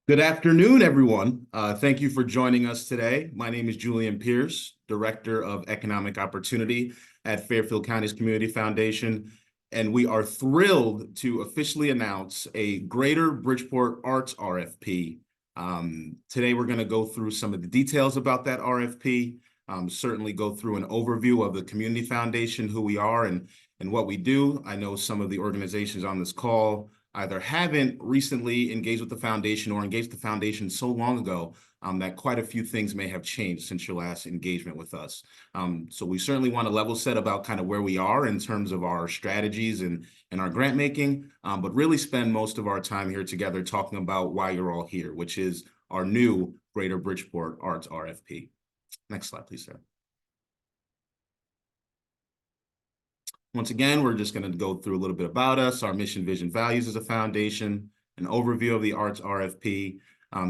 Good afternoon, everyone. Thank you for joining us today. My name is Julian Pierce, Director of Economic Opportunity at Fairfield County's Community Foundation, and we are thrilled to officially announce a Greater Bridgeport Arts RFP. Today, we're going to go through some of the details about that RFP, certainly go through an overview of the Community Foundation, who we are and what we do. I know some of the organizations on this call either haven't recently engaged with the foundation or engaged the foundation so long ago that quite a few things may have changed since your last engagement with us. So we certainly want to level set about kind of where we are in terms of our strategies and our grant making, but really spend most of our time here together talking about why you're all here, which is our new Greater Bridgeport Arts RFP. Next slide, please, sir. Once again, we're just going to go through a little bit about us, our mission, vision, values as a foundation, an overview of the Arts RFP.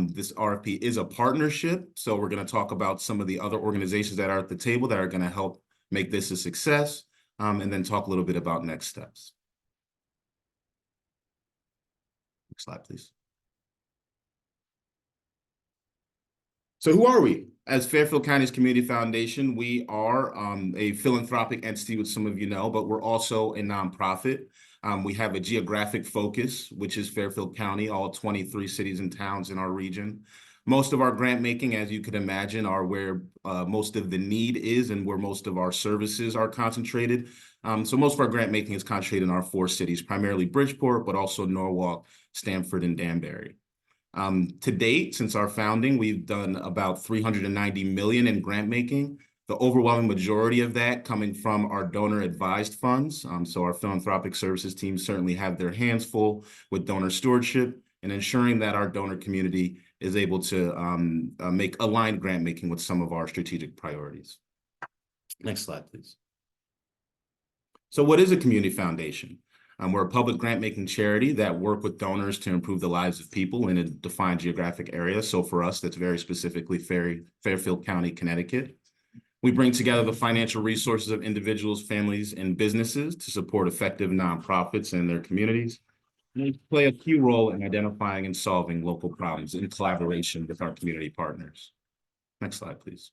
This RFP is a partnership, so we're going to talk about some of the other organizations that are at the table that are going to help make this a success, and then talk a little bit about next steps. Next slide, please. So who are we? As Fairfield County's Community Foundation, we are a philanthropic entity, which some of you know, but we're also a nonprofit. We have a geographic focus, which is Fairfield County, all 23 cities and towns in our region. Most of our grant making, as you could imagine, are where most of the need is and where most of our services are concentrated. So most of our grant making is concentrated in our 4 cities, primarily Bridgeport, but also Norwalk, Stamford, and Danbury. To date, since our founding, we've done about $390 million in grant making, the overwhelming majority of that coming from our donor advised funds. So our philanthropic services team certainly have their hands full with donor stewardship and ensuring that our donor community is able to make aligned grant making with some of our strategic priorities. Next slide, please. So what is a community foundation? We're a public grant-making charity that work with donors to improve the lives of people in a defined geographic area. So for us, that's very specifically Fairfield County, Connecticut. We bring together the financial resources of individuals, families, and businesses to support effective nonprofits in their communities. And we play a key role in identifying and solving local problems in collaboration with our community partners. Next slide, please.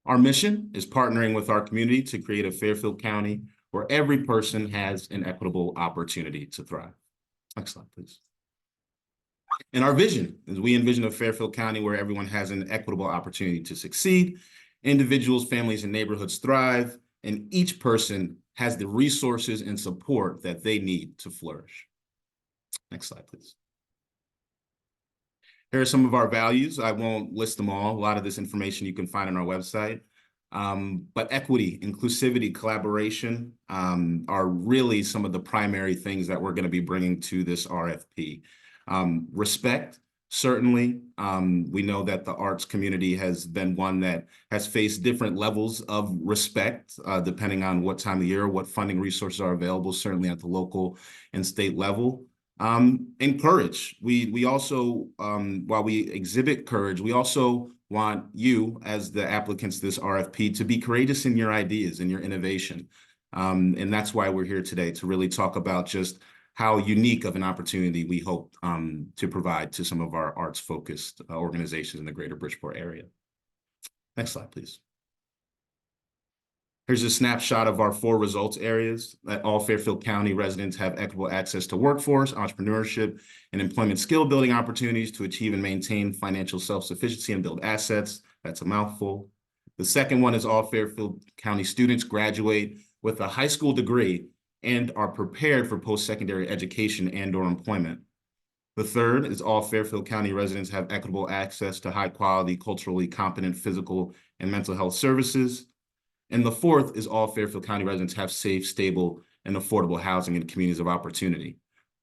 Our mission is partnering with our community to create a Fairfield County where every person has an equitable opportunity to thrive. Next slide, please. And our vision is we envision a Fairfield County where everyone has an equitable opportunity to succeed, individuals, families, and neighborhoods thrive, and each person has the resources and support that they need to flourish. Next slide, please. Here are some of our values. I won't list them all. A lot of this information you can find on our website. But equity, inclusivity, collaboration are really some of the primary things that we're going to be bringing to this RFP. Respect, certainly. We know that the arts community has been one that has faced different levels of respect, depending on what time of year, what funding resources are available, certainly at the local and state level. And courage. We also, while we exhibit courage, we also want you as the applicants to this RFP to be courageous in your ideas and your innovation. And that's why we're here today, to really talk about just how unique of an opportunity we hope to provide to some of our arts-focused organizations in the greater Bridgeport area. Next slide, please. Here's a snapshot of our 4 results areas that all Fairfield County residents have equitable access to workforce, entrepreneurship, and employment skill building opportunities to achieve and maintain financial self-sufficiency and build assets. That's a mouthful. The second one is all Fairfield County students graduate with a high school degree and are prepared for post-secondary education and/or employment. The third is all Fairfield County residents have equitable access to high-quality, culturally competent physical and mental health services. And the fourth is all Fairfield County residents have safe, stable, and affordable housing and communities of opportunity.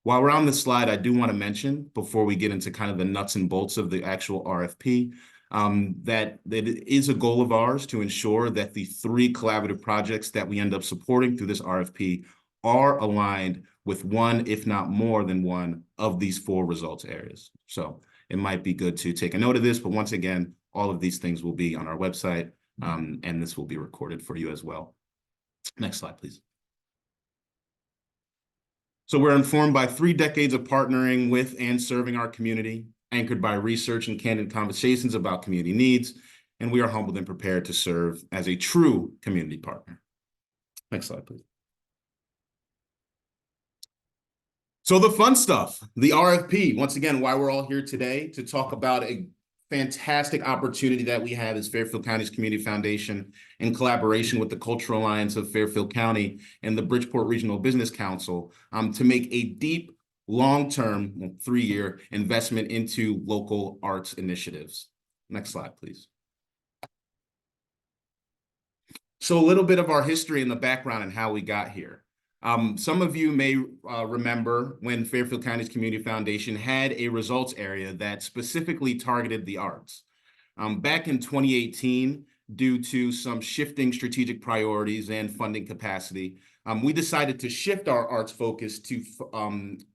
While we're on this slide, I do want to mention, before we get into kind of the nuts and bolts of the actual RFP, that it is a goal of ours to ensure that the 3 collaborative projects that we end up supporting through this RFP are aligned with one, if not more than one, of these 4 results areas. So it might be good to take a note of this, but once again, all of these things will be on our website. And this will be recorded for you as well. Next slide, please. So we're informed by 3 decades of partnering with and serving our community, anchored by research and candid conversations about community needs, and we are humbled and prepared to serve as a true community partner. Next slide, please. So the fun stuff, the RFP, once again, why we're all here today to talk about a fantastic opportunity that we have as Fairfield County's Community Foundation in collaboration with the Cultural Alliance of Fairfield County and the Bridgeport Regional Business Council to make a deep, long-term, 3-year investment into local arts initiatives. Next slide, please. So a little bit of our history and the background and how we got here. Some of you may remember when Fairfield County's Community Foundation had a results area that specifically targeted the arts. Back in 2018, due to some shifting strategic priorities and funding capacity, we decided to shift our arts focus to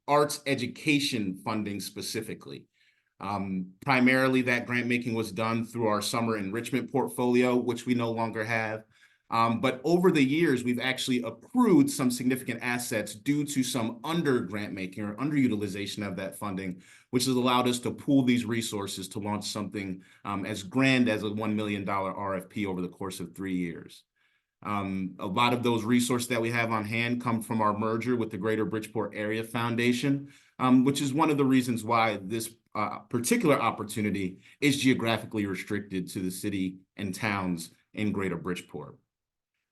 arts education funding specifically. Primarily, that grant making was done through our summer enrichment portfolio, which we no longer have. But over the years, we've actually accrued some significant assets due to some under grant making or underutilization of that funding, which has allowed us to pool these resources to launch something as grand as a $1 million RFP over the course of 3 years. A lot of those resources that we have on hand come from our merger with the Greater Bridgeport Area Foundation, which is one of the reasons why this particular opportunity is geographically restricted to the city and towns in Greater Bridgeport.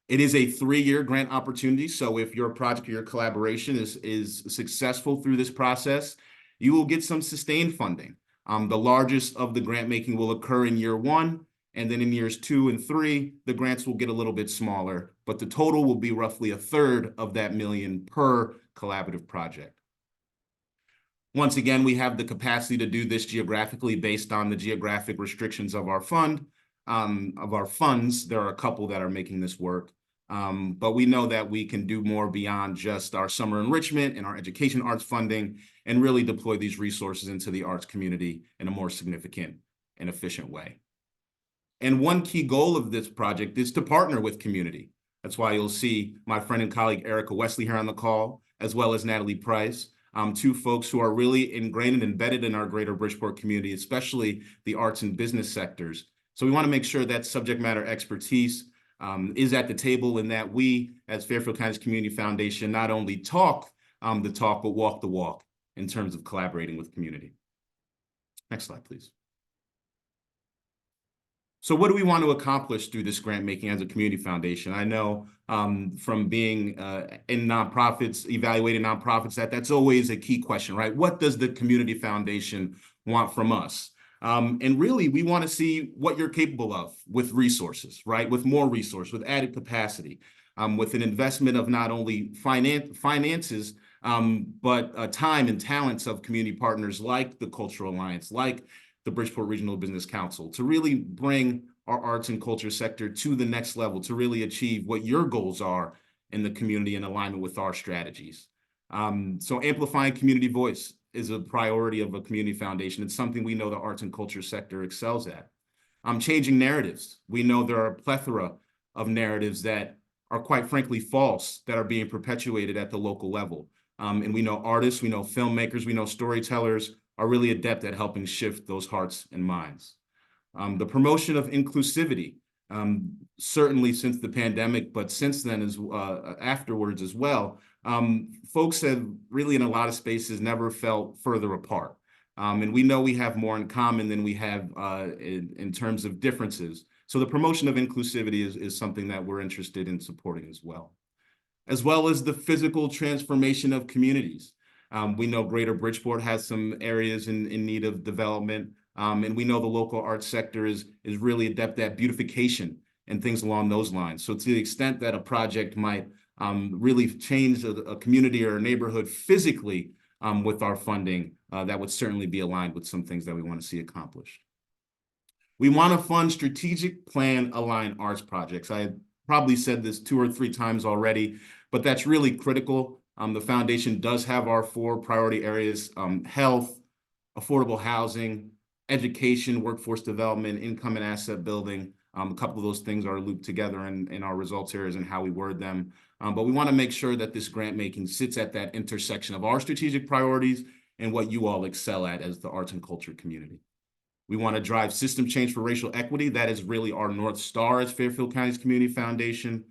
It is a 3-year grant opportunity, so if your project or your collaboration is successful through this process, you will get some sustained funding. The largest of the grant making will occur in year 1, and then in years 2 and 3, the grants will get a little bit smaller, but the total will be roughly 1/3 of that million per collaborative project. Once again, we have the capacity to do this geographically based on the geographic restrictions of our fund, of our funds. There are a couple that are making this work. But we know that we can do more beyond just our summer enrichment and our education arts funding and really deploy these resources into the arts community in a more significant and efficient way. And one key goal of this project is to partner with community. That's why you'll see my friend and colleague Erica Wesley here on the call, as well as Natalie Price, 2 folks who are really ingrained and embedded in our Greater Bridgeport community, especially the arts and business sectors. So we want to make sure that subject matter expertise is at the table and that we, as Fairfield County's Community Foundation, not only talk the talk, but walk the walk in terms of collaborating with community. Next slide, please. So what do we want to accomplish through this grant making as a community foundation? I know from being in nonprofits, evaluating nonprofits, that's always a key question, right? What does the community foundation want from us? And really, we want to see what you're capable of with resources, right? With more resource, with added capacity, with an investment of not only finances, but time and talents of community partners like the Cultural Alliance, like the Bridgeport Regional Business Council, to really bring our arts and culture sector to the next level, to really achieve what your goals are in the community in alignment with our strategies. So amplifying community voice is a priority of a community foundation. It's something we know the arts and culture sector excels at. Changing narratives. We know there are a plethora of narratives that are quite frankly false that are being perpetuated at the local level. And we know artists, we know filmmakers, we know storytellers are really adept at helping shift those hearts and minds. The promotion of inclusivity, certainly since the pandemic, but since then as afterwards as well, folks have really in a lot of spaces never felt further apart. And we know we have more in common than we have in terms of differences. So the promotion of inclusivity is something that we're interested in supporting as well as the physical transformation of communities. We know Greater Bridgeport has some areas in need of development, and we know the local arts sector is really adept at beautification and things along those lines. So to the extent that a project might really change a community or a neighborhood physically with our funding, that would certainly be aligned with some things that we want to see accomplished. We want to fund strategic plan aligned arts projects. I probably said this 2 or 3 times already, but that's really critical. The foundation does have our 4 priority areas: health, affordable housing, education, workforce development, income and asset building, A couple of those things are looped together in our results areas and how we word them. But we want to make sure that this grant making sits at that intersection of our strategic priorities and what you all excel at as the arts and culture community. We want to drive system change for racial equity. That is really our North Star as Fairfield County's Community Foundation.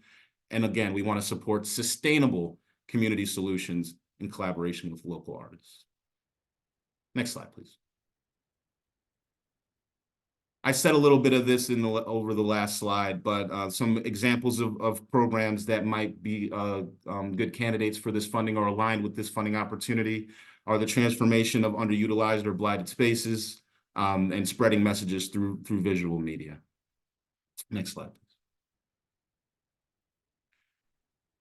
And again, we want to support sustainable community solutions in collaboration with local artists. Next slide, please. I said a little bit of this over the last slide, but some examples of programs that might be good candidates for this funding or aligned with this funding opportunity are the transformation of underutilized or blighted spaces and spreading messages through visual media. Next slide, please.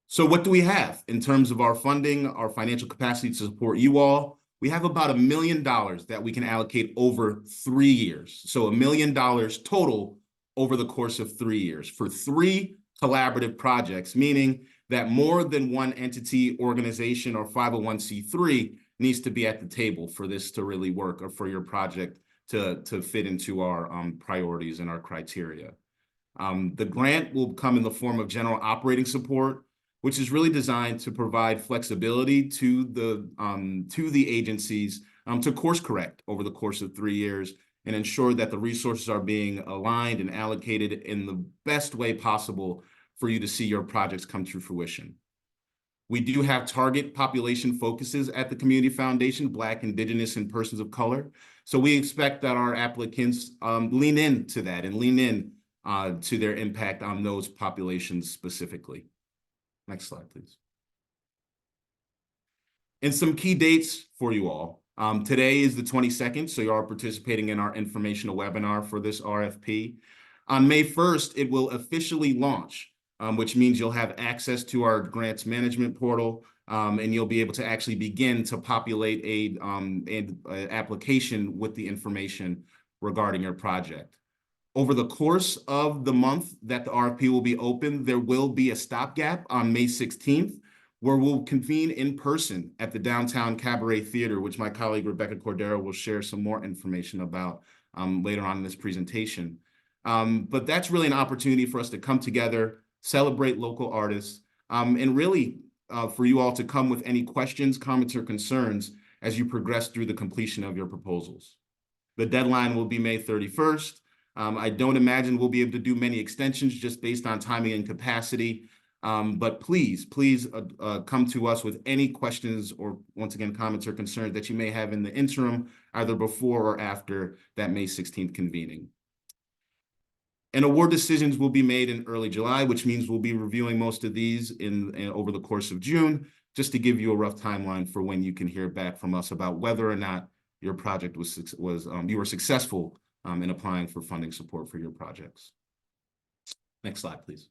So what do we have in terms of our funding, our financial capacity to support you all? We have about $1 million that we can allocate over 3 years. So $1 million total over the course of 3 years for 3 collaborative projects, meaning that more than one entity, organization, or 501c3 needs to be at the table for this to really work or for your project to fit into our priorities and our criteria. The grant will come in the form of general operating support, which is really designed to provide flexibility to the agencies to course correct over the course of 3 years and ensure that the resources are being aligned and allocated in the best way possible for you to see your projects come to fruition. We do have target population focuses at the Community Foundation, Black, Indigenous, and persons of color. So we expect that our applicants lean into that and lean in to their impact on those populations specifically. Next slide, please. And some key dates for you all. Today is the 22nd, so you are participating in our informational webinar for this RFP. On May 1st, it will officially launch, which means you'll have access to our grants management portal, and you'll be able to actually begin to populate an application with the information regarding your project. Over the course of the month that the RFP will be open, there will be a stopgap on May 16th, where we'll convene in person at the Downtown Cabaret Theater, which my colleague Rebecca Cordero will share some more information about later on in this presentation. But that's really an opportunity for us to come together, celebrate local artists, and really for you all to come with any questions, comments, or concerns as you progress through the completion of your proposals. The deadline will be May 31st. I don't imagine we'll be able to do many extensions just based on timing and capacity. But please come to us with any questions or, once again, comments or concerns that you may have in the interim, either before or after that May 16th convening. And award decisions will be made in early July, which means we'll be reviewing most of these over the course of June, just to give you a rough timeline for when you can hear back from us about whether or not your project you were successful in applying for funding support for your projects. Next slide, please.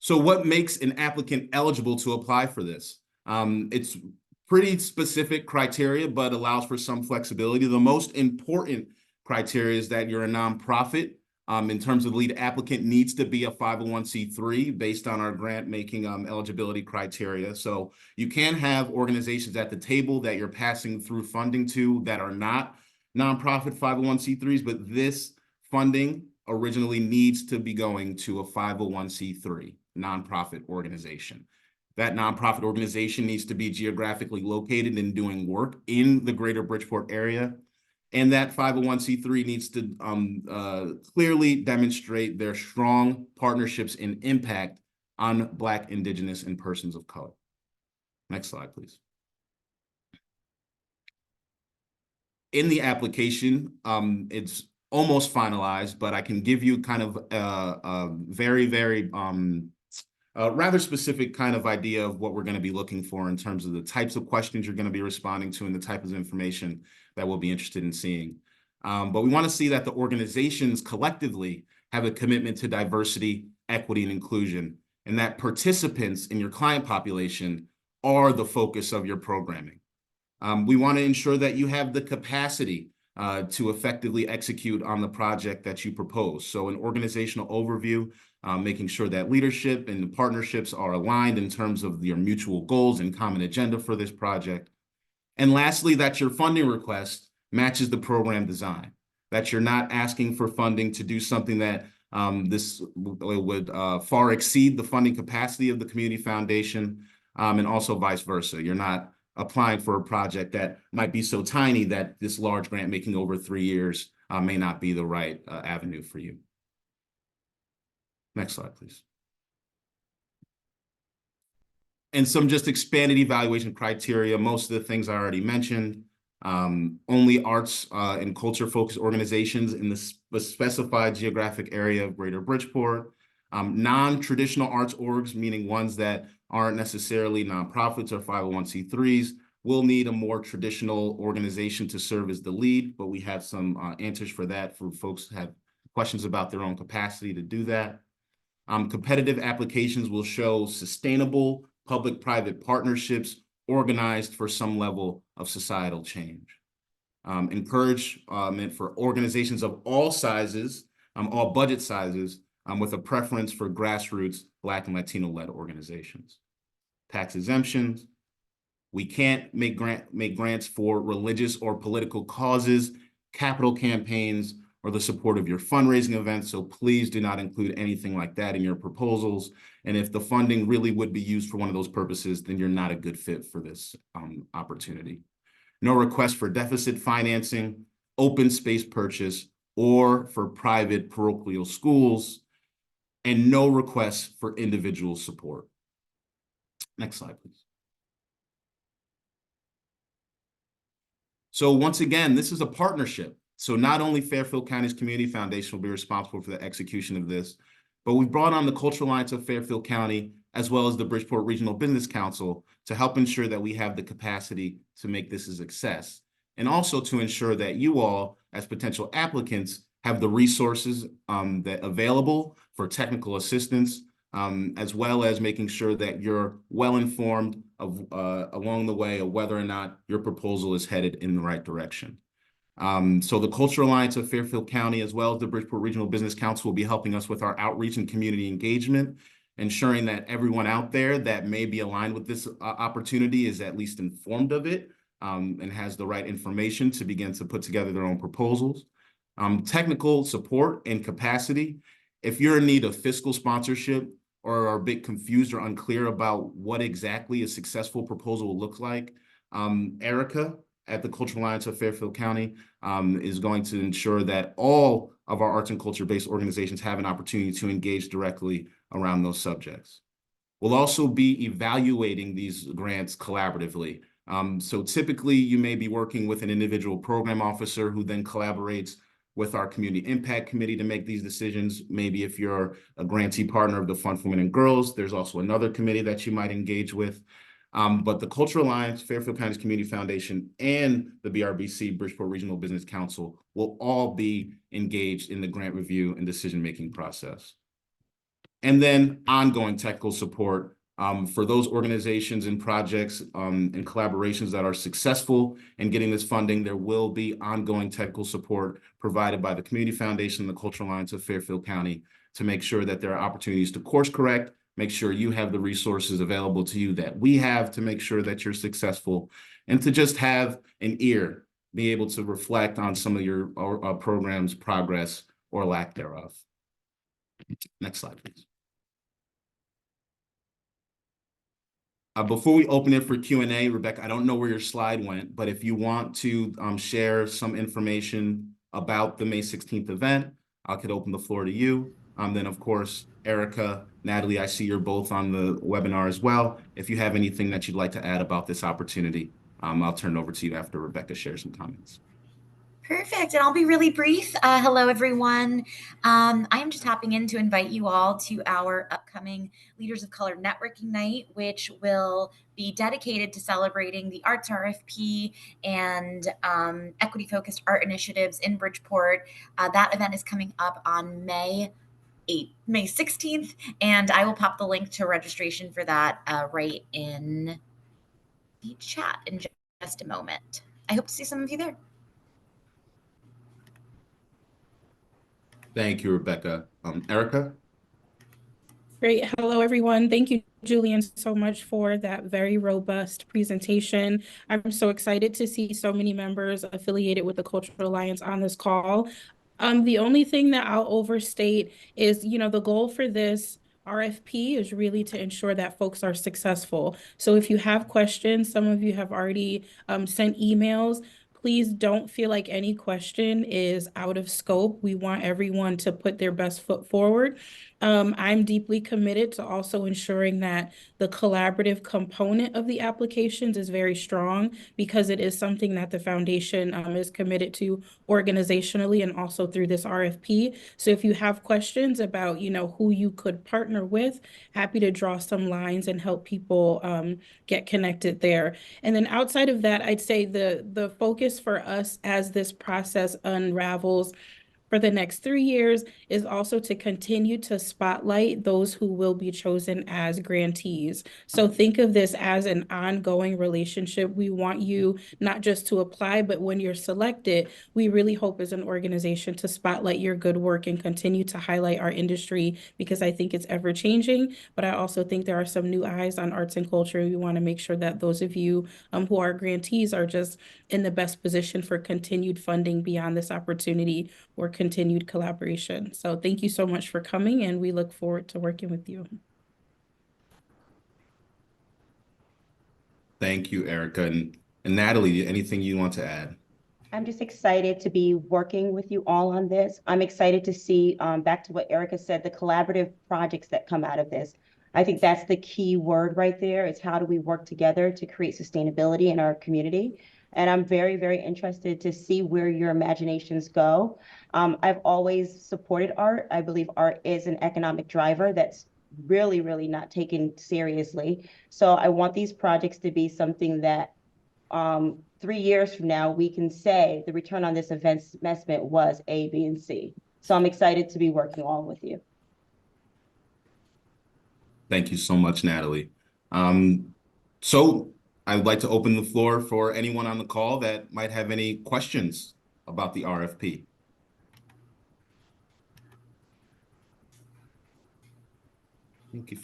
So what makes an applicant eligible to apply for this? It's pretty specific criteria, but allows for some flexibility. The most important criteria is that you're a nonprofit. In terms of the lead applicant needs to be a 501c3 based on our grant making eligibility criteria. So you can have organizations at the table that you're passing through funding to that are not nonprofit 501c3s, but this funding originally needs to be going to a 501c3 nonprofit organization. That nonprofit organization needs to be geographically located and doing work in the greater Bridgeport area. And that 501c3 needs to clearly demonstrate their strong partnerships and impact on Black, Indigenous, and persons of color. Next slide, please. In the application, it's almost finalized, but I can give you kind of a very, very rather specific kind of idea of what we're going to be looking for in terms of the types of questions you're going to be responding to and the type of information that we'll be interested in seeing. But we want to see that the organizations collectively have a commitment to diversity, equity, and inclusion, and that participants in your client population are the focus of your programming. We want to ensure that you have the capacity to effectively execute on the project that you propose. So an organizational overview, making sure that leadership and the partnerships are aligned in terms of your mutual goals and common agenda for this project. And lastly, that your funding request matches the program design. that you're not asking for funding to do something that this would far exceed the funding capacity of the community foundation, and also vice versa. You're not applying for a project that might be so tiny that this large grant making over 3 years may not be the right avenue for you. Next slide, please. And some just expanded evaluation criteria. Most of the things I already mentioned. Only arts and culture focused organizations in the specified geographic area of Greater Bridgeport. Non-traditional arts orgs, meaning ones that aren't necessarily nonprofits or 501c3s, will need a more traditional organization to serve as the lead, but we have some answers for that for folks who have questions about their own capacity to do that. Competitive applications will show sustainable public-private partnerships organized for some level of societal change. Encouragement for organizations of all sizes, all budget sizes, with a preference for grassroots Black and Latino-led organizations. Tax exemptions. We can't make grants for religious or political causes, capital campaigns, or the support of your fundraising events. So please do not include anything like that in your proposals. And if the funding really would be used for one of those purposes, then you're not a good fit for this opportunity. No request for deficit financing, open space purchase, or for private parochial schools, and no requests for individual support. Next slide, please. So once again, this is a partnership. So not only Fairfield County's Community Foundation will be responsible for the execution of this, but we've brought on the Cultural Alliance of Fairfield County, as well as the Bridgeport Regional Business Council, to help ensure that we have the capacity to make this a success, and also to ensure that you all, as potential applicants, have the resources that available for technical assistance, as well as making sure that you're well informed of along the way of whether or not your proposal is headed in the right direction. So the Cultural Alliance of Fairfield County, as well as the Bridgeport Regional Business Council, will be helping us with our outreach and community engagement, ensuring that everyone out there that may be aligned with this opportunity is at least informed of it, and has the right information to begin to put together their own proposals. Technical support and capacity. If you're in need of fiscal sponsorship or are a bit confused or unclear about what exactly a successful proposal will look like, Erica at the Cultural Alliance of Fairfield County is going to ensure that all of our arts and culture-based organizations have an opportunity to engage directly around those subjects. We'll also be evaluating these grants collaboratively. So typically you may be working with an individual program officer who then collaborates with our community impact committee to make these decisions. Maybe if you're a grantee partner of the Fund for Women and Girls, there's also another committee that you might engage with. But the Cultural Alliance, Fairfield County's Community Foundation, and the BRBC, Bridgeport Regional Business Council, will all be engaged in the grant review and decision-making process. And then ongoing technical support for those organizations and projects and collaborations that are successful in getting this funding. There will be ongoing technical support provided by the Community Foundation and the Cultural Alliance of Fairfield County to make sure that there are opportunities to course correct, make sure you have the resources available to you that we have to make sure that you're successful, and to just have an ear, be able to reflect on some of your program's progress or lack thereof. Next slide, please. Before we open it for Q&A, Rebecca, I don't know where your slide went, but if you want to share some information about the May 16th event, I could open the floor to you. Then, of course, Erica, Natalie, I see you're both on the webinar as well. If you have anything that you'd like to add about this opportunity, I'll turn it over to you after Rebecca shares some comments. Perfect. And I'll be really brief. Hello, everyone. I'm just hopping in to invite you all to our upcoming Leaders of Color Networking Night, which will be dedicated to celebrating the Arts RFP and equity-focused art initiatives in Bridgeport. That event is coming up on May 16th, and I will pop the link to registration for that right in the chat in just a moment. I hope to see some of you there. Thank you, Rebecca. Erica? Great. Hello, everyone. Thank you, Julian, so much for that very robust presentation. I'm so excited to see so many members affiliated with the Cultural Alliance on this call. The only thing that I'll overstate is, the goal for this RFP is really to ensure that folks are successful. So if you have questions, some of you have already sent emails. Please don't feel like any question is out of scope. We want everyone to put their best foot forward. I'm deeply committed to also ensuring that the collaborative component of the applications is very strong because it is something that the foundation is committed to organizationally and also through this RFP. So if you have questions about, who you could partner with, happy to draw some lines and help people get connected there. And then outside of that, I'd say the focus for us as this process unravels for the next 3 years is also to continue to spotlight those who will be chosen as grantees. So think of this as an ongoing relationship. We want you not just to apply, but when you're selected, we really hope as an organization to spotlight your good work and continue to highlight our industry because I think it's ever changing. But I also think there are some new eyes on arts and culture. We want to make sure that those of you who are grantees are just in the best position for continued funding beyond this opportunity or continued collaboration. So thank you so much for coming, and we look forward to working with you. Thank you, Erica. And Natalie, anything you want to add? I'm just excited to be working with you all on this. I'm excited to see, back to what Erica said, the collaborative projects that come out of this. I think that's the key word right there. It's how do we work together to create sustainability in our community? And I'm very, very interested to see where your imaginations go. I've always supported art. I believe art is an economic driver that's really, really not taken seriously. So I want these projects to be something that 3 years from now, we can say the return on this investment was A, B, and C. So I'm excited to be working along with you. Thank you so much, Natalie. So I'd like to open the floor for anyone on the call that might have any questions about the RFP. I think if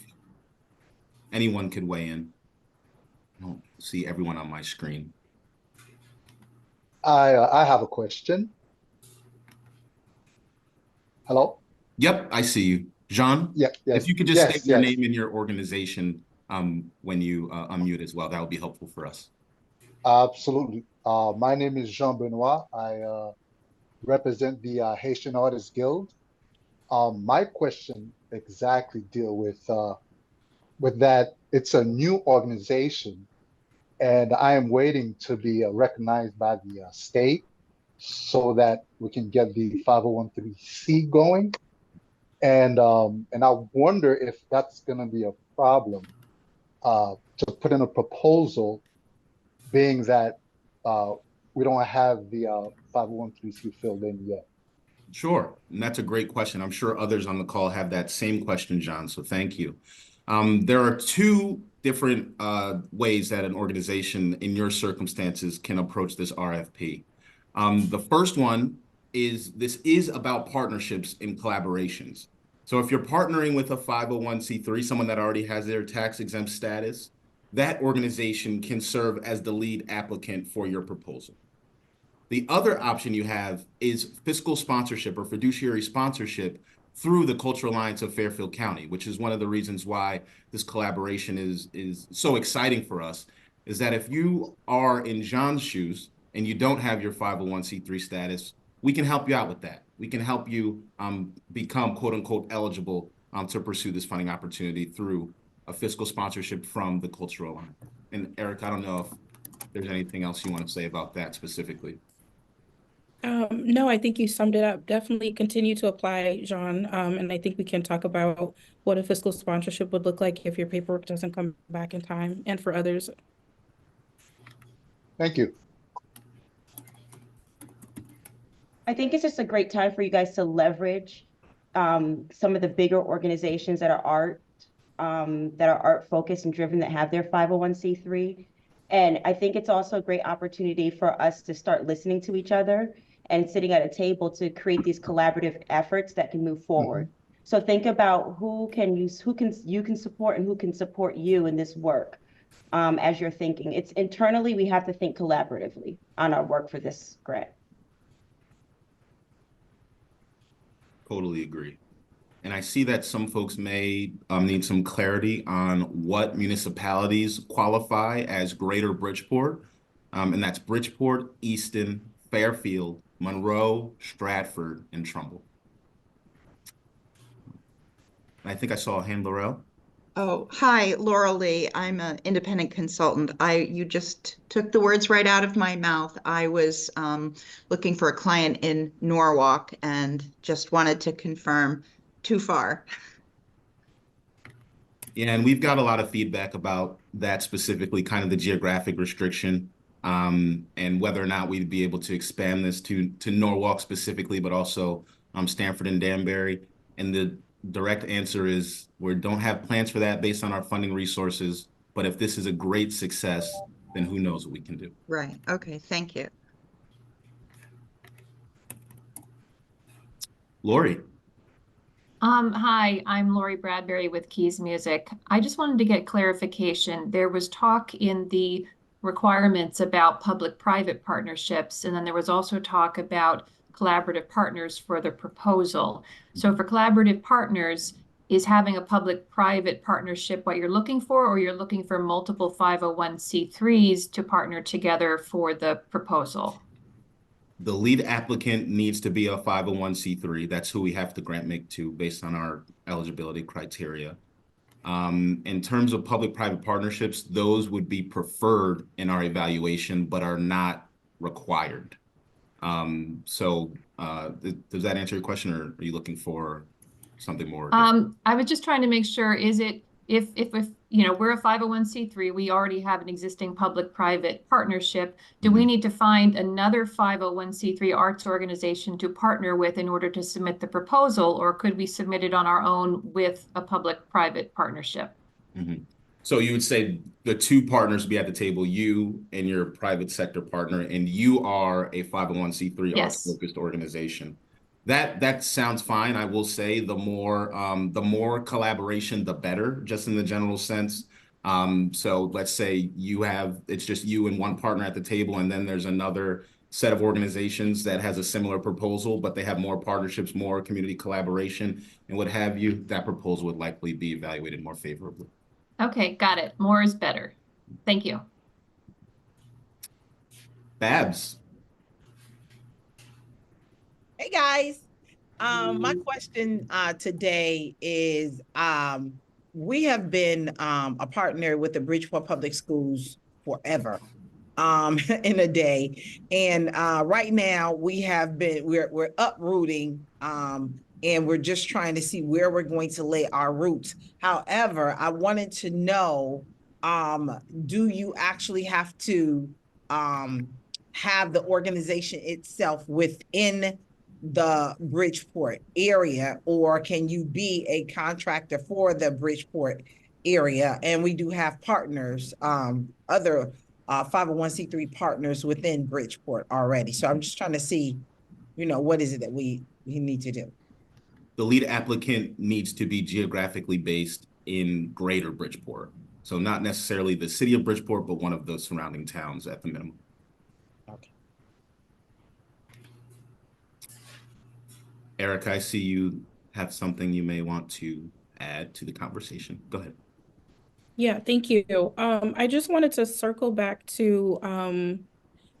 anyone could weigh in. I don't see everyone on my screen. I have a question. Hello? Yep, I see you. Jean? Yeah, yes, if you could just yes, state your yes. name and your organization when you unmute as well, that would be helpful for us. Absolutely. My name is Jean Benoit. I represent the Haitian Artists Guild. My question exactly deal with that. It's a new organization, and I am waiting to be recognized by the state so that we can get the 501(c) going. And I wonder if that's going to be a problem to put in a proposal, being that uh, we don't have the 501(c) filled in yet. Sure, and that's a great question. I'm sure others on the call have that same question, John, so thank you. There are two different ways that an organization in your circumstances can approach this RFP. The first one is this is about partnerships and collaborations. So if you're partnering with a 501(c)(3), someone that already has their tax exempt status, that organization can serve as the lead applicant for your proposal. The other option you have is fiscal sponsorship or fiduciary sponsorship through the Cultural Alliance of Fairfield County, which is one of the reasons why this collaboration is so exciting for us, is that if you are in Jean's shoes and you don't have your 501(c)(3) status, we can help you out with that. We can help you become quote unquote eligible to pursue this funding opportunity through a fiscal sponsorship from the Cultural Alliance. And Eric, I don't know if there's anything else you want to say about that specifically. No, I think you summed it up. Definitely continue to apply, Jean. And I think we can talk about what a fiscal sponsorship would look like if your paperwork doesn't come back in time and for others. Thank you. I think it's just a great time for you guys to leverage some of the bigger organizations that are art focused and driven, that have their 501(c)(3). And I think it's also a great opportunity for us to start listening to each other and sitting at a table to create these collaborative efforts that can move forward. So think about who you can support and who can support you in this work. As you're thinking, it's internally, we have to think collaboratively on our work for this grant. Totally agree. And I see that some folks may need some clarity on what municipalities qualify as Greater Bridgeport. And that's Bridgeport, Easton, Fairfield, Monroe, Stratford, and Trumbull. And I think I saw a hand, Laurel. Oh, hi, Laura Lee. I'm an independent consultant. You just took the words right out of my mouth. I was looking for a client in Norwalk and just wanted to confirm too far. Yeah, and we've got a lot of feedback about that specifically, kind of the geographic restriction, and whether or not we'd be able to expand this to Norwalk specifically, but also Stanford and Danbury. And the direct answer is we don't have plans for that based on our funding resources. But if this is a great success, then who knows what we can do. Right. Okay. Thank you. Lori. Hi, I'm Lori Bradbury with Keys Music. I just wanted to get clarification. There was talk in the requirements about public-private partnerships, and then there was also talk about collaborative partners for the proposal. So for collaborative partners, is having a public-private partnership what you're looking for, or you're looking for multiple 501c3s to partner together for the proposal? The lead applicant needs to be a 501c3. That's who we have to grant make to based on our eligibility criteria. In terms of public-private partnerships, those would be preferred in our evaluation, but are not required. Does that answer your question, or are you looking for something more? I was just trying to make sure, is it, if you know, we're a 501c3, we already have an existing public-private partnership. Do we need to find another 501c3 arts organization to partner with in order to submit the proposal, or could we submit it on our own with a public-private partnership? So you would say the two partners be at the table, you and your private sector partner, and you are a 501c3 arts-focused organization. That sounds fine. I will say the more collaboration, the better, just in the general sense. So let's say it's just you and one partner at the table, and then there's another set of organizations that has a similar proposal, but they have more partnerships, more community collaboration, and what have you. That proposal would likely be evaluated more favorably. Okay, got it. More is better. Thank you. Babs. Hey guys. My question today is we have been a partner with the Bridgeport Public Schools forever in a day. And right now we're uprooting and we're just trying to see where we're going to lay our roots. However, I wanted to know, do you actually have to have the organization itself within the Bridgeport area, or can you be a contractor for the Bridgeport area? And we do have partners, other 501c3 partners within Bridgeport already. So I'm just trying to see, you know, what is it that we need to do? The lead applicant needs to be geographically based in Greater Bridgeport. So not necessarily the city of Bridgeport, but one of the surrounding towns at the minimum. Okay. Eric, I see you have something you may want to add to the conversation. Go ahead. Yeah, thank you. I just wanted to circle back to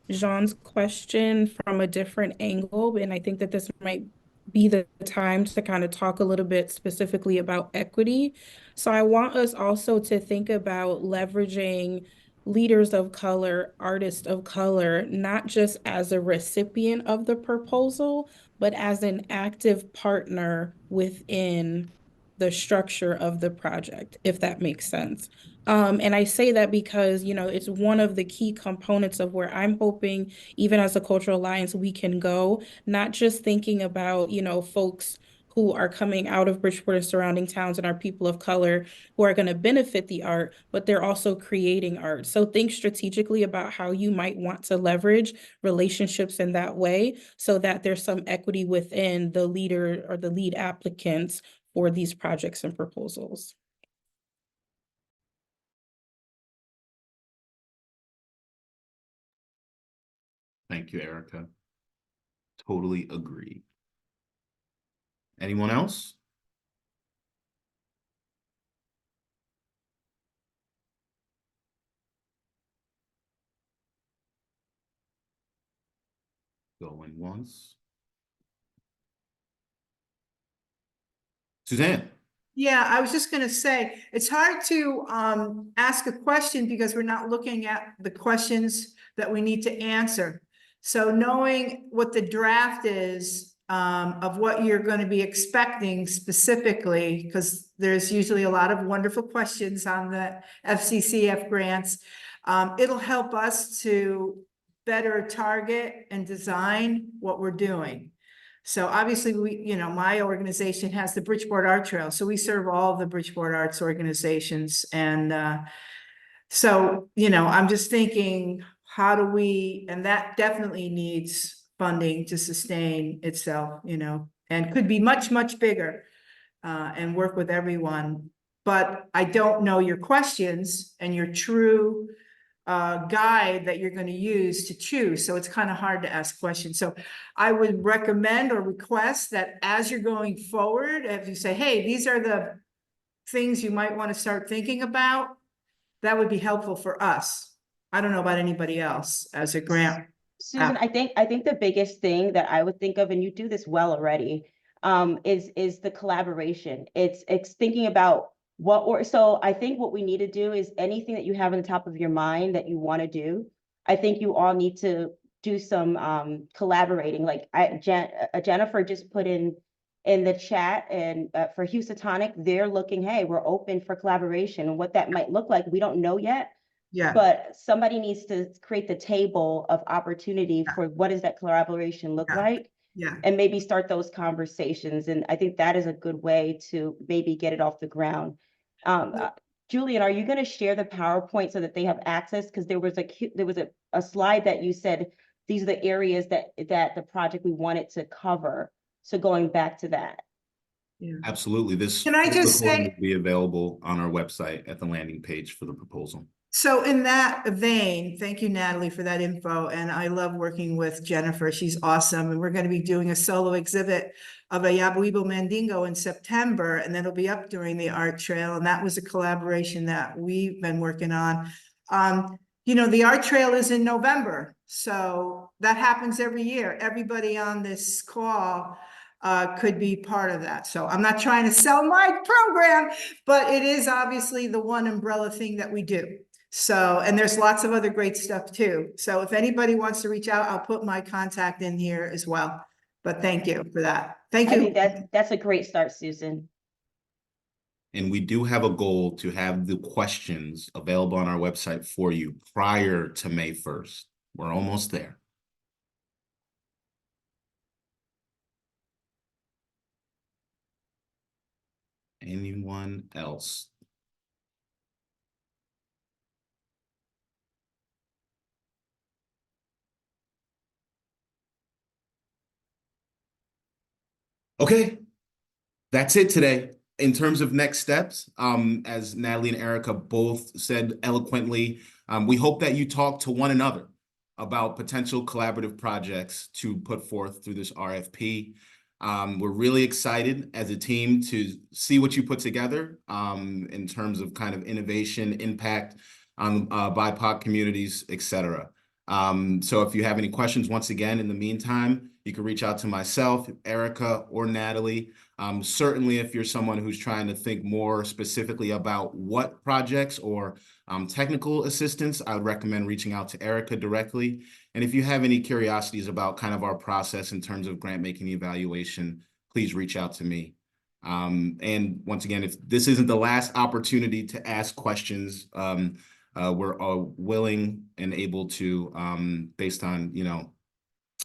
Jean's question from a different angle, and I think that this might be the time to kind of talk a little bit specifically about equity. So I want us also to think about leveraging leaders of color, artists of color, not just as a recipient of the proposal, but as an active partner within the structure of the project, if that makes sense. And I say that because, you know, it's one of the key components of where I'm hoping, even as a Cultural Alliance, we can go, not just thinking about, you know, folks who are coming out of Bridgeport and surrounding towns and are people of color who are going to benefit the art, but they're also creating art. So think strategically about how you might want to leverage relationships in that way so that there's some equity within the leader or the lead applicants for these projects and proposals. Thank you, Erica. Totally agree. Anyone else? Going once. Suzanne. Yeah, I was just gonna say, it's hard to ask a question because we're not looking at the questions that we need to answer. So knowing what the draft is of what you're going to be expecting specifically, because there's usually a lot of wonderful questions on the FCCF grants, it'll help us to better target and design what we're doing. So obviously my organization has the Bridgeport Art Trail. So we serve all of the Bridgeport arts organizations. And so, I'm just thinking, how do and that definitely needs funding to sustain itself, and could be much, much bigger and work with everyone. But I don't know your questions and your true guide that you're going to use to choose. So it's kind of hard to ask questions. So I would recommend or request that as you're going forward, if you say, hey, these are the things you might want to start thinking about, that would be helpful for us. I don't know about anybody else as a grant. Susan, I think the biggest thing that I would think of, and you do this well already, is the collaboration. It's thinking about so I think what we need to do is anything that you have on the top of your mind that you want to do, I think you all need to do some collaborating. Like Jennifer just put in the chat, and for Houstonic, they're looking, hey, we're open for collaboration, and what that might look like, we don't know yet. Yeah. But somebody needs to create the table of opportunity for what does that collaboration look like? Yeah. And maybe start those conversations. And I think that is a good way to maybe get it off the ground. Julian, are you going to share the PowerPoint so that they have access? Because there was a slide that you said these are the areas that the project we wanted to cover. So going back to that. Yeah. Absolutely. This Can I just say, will be available on our website at the landing page for the proposal. so in that vein, thank you, Natalie, for that info. And I love working with Jennifer. She's awesome. And we're going to be doing a solo exhibit of a Yabuibo Mandingo in September, and that'll be up during the art trail. And that was a collaboration that we've been working on. The art trail is in November. So that happens every year. Everybody on this call could be part of that. So I'm not trying to sell my program, but it is obviously the one umbrella thing that we do. So, and there's lots of other great stuff too. So if anybody wants to reach out, I'll put my contact in here as well. But thank you for that. Thank you. I think that's a great start, Susan. And we do have a goal to have the questions available on our website for you prior to May 1st. We're almost there. Anyone else? Okay, that's it today. In terms of next steps, as Natalie and Erica both said eloquently, we hope that you talk to one another about potential collaborative projects to put forth through this RFP. We're really excited as a team to see what you put together in terms of kind of innovation, impact on BIPOC communities, et cetera. So if you have any questions, once again, in the meantime, you can reach out to myself, Erica, or Natalie. Certainly, if you're someone who's trying to think more specifically about what projects or technical assistance, I would recommend reaching out to Erica directly. And if you have any curiosities about kind of our process in terms of grant making evaluation, please reach out to me. And once again, if this isn't the last opportunity to ask questions, we're all willing and able to, based on,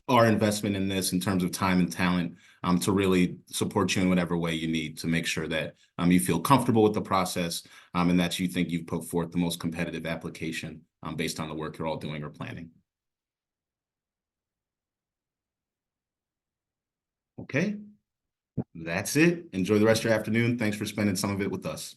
our investment in this in terms of time and talent, to really support you in whatever way you need to make sure that you feel comfortable with the process and that you think you've put forth the most competitive application based on the work you're all doing or planning. Okay. That's it. Enjoy the rest of your afternoon. Thanks for spending some of it with us.